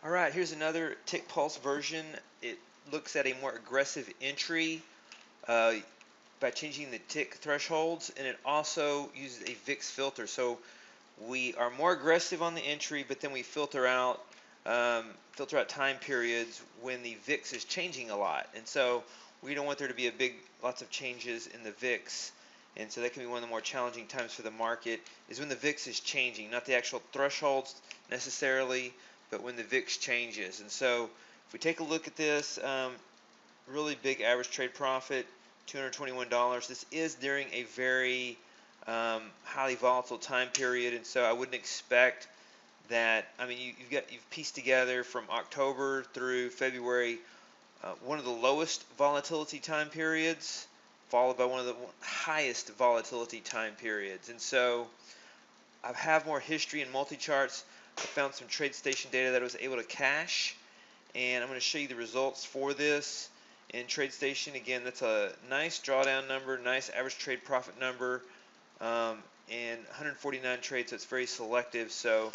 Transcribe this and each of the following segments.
Alright, here's another tick pulse version. It looks at a more aggressive entry uh, by changing the tick thresholds, and it also uses a VIX filter. So we are more aggressive on the entry, but then we filter out time periods when the VIX is changing a lot. And so we don't want there to be lots of changes in the VIX. And so that can be one of the more challenging times for the market, is when the VIX is changing, not the actual thresholds necessarily, but when the VIX changes. And so if we take a look at this, really big average trade profit, $221. This is during a very highly volatile time period, and so I wouldn't expect that. I mean, you've pieced together from October through February one of the lowest volatility time periods, followed by one of the highest volatility time periods. And so I have more history in multi-charts. I found some TradeStation data that I was able to cache, and I'm going to show you the results for this in TradeStation. Again, that's a nice drawdown number, nice average trade profit number, and 149 trades, so it's very selective. So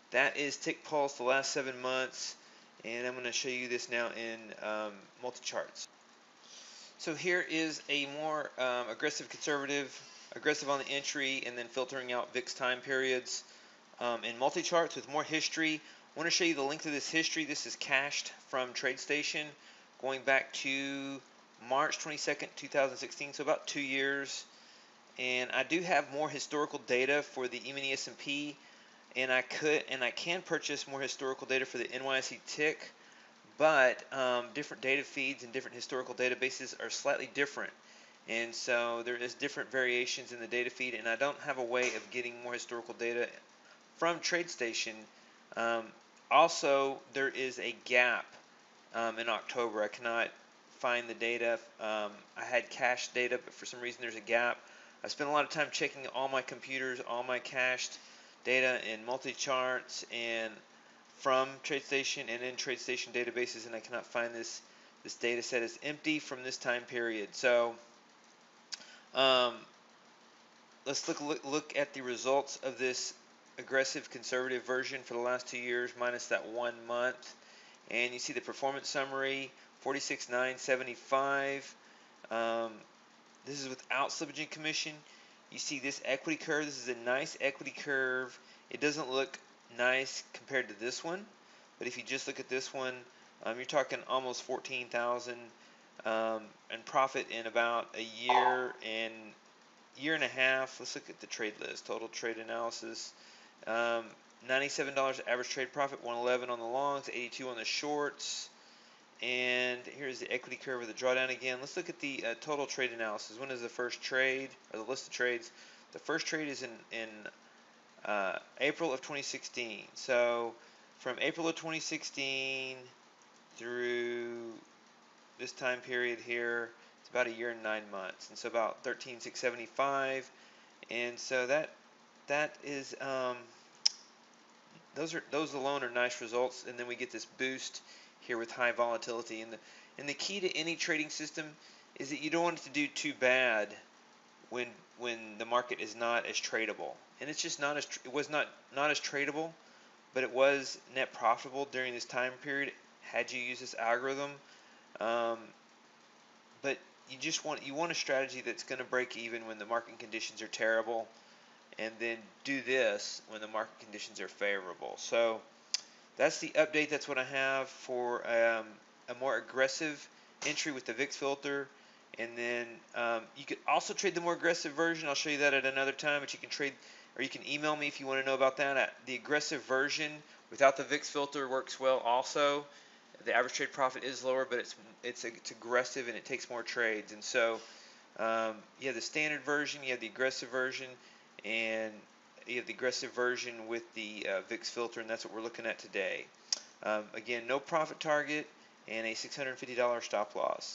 that is tick pulse the last 7 months, and I'm going to show you this now in multi-charts. So here is a more aggressive on the entry, and then filtering out VIX time periods in multi-charts with more history. I want to show you the length of this history. This is cached from TradeStation going back to March 22nd, 2016, so about 2 years. And I do have more historical data for the E-mini S&P, and I can purchase more historical data for the NYSE tick, but different data feeds and different historical databases are slightly different, and so there is different variations in the data feed, and I don't have a way of getting more historical data from TradeStation. Also, there is a gap in October. I cannot find the data. I had cached data, but for some reason there's a gap. I spent a lot of time checking all my computers, all my cached data in multi-charts and from TradeStation and in TradeStation databases, and I cannot find this. This data set is empty from this time period. So let's look at the results of this aggressive conservative version for the last 2 years minus that 1 month. And you see the performance summary, 46,975. This is without slippage and commission. You see this equity curve. This is a nice equity curve. It doesn't look nice compared to this one, but if you just look at this one, you're talking almost 14,000 in profit in about a year and a half. Let's look at the trade list, total trade analysis. $97 average trade profit, 111 on the longs, 82 on the shorts. And here's the equity curve of the drawdown again. Let's look at the total trade analysis. When is the first trade, or the list of trades? The first trade is in April of 2016. So from April of 2016 through this time period here, it's about a year and 9 months, and so about 13,675. And so that is those alone are nice results, and then we get this boost here with high volatility. And the key to any trading system is that you don't want it to do too bad when the market is not as tradable. And it's just not as it was not as tradable, but it was net profitable during this time period had you used this algorithm. But you want a strategy that's going to break even when the market conditions are terrible, and then do this when the market conditions are favorable. So that's the update. That's what I have for a more aggressive entry with the VIX filter. And then you could also trade the more aggressive version. I'll show you that at another time, but you can trade, or you can email me if you want to know about that. The aggressive version without the VIX filter works well also. The average trade profit is lower, but it's aggressive and it takes more trades. And so you have the standard version, you have the aggressive version, and you have the aggressive version with the VIX filter, and that's what we're looking at today. Again, no profit target and a $650 stop loss.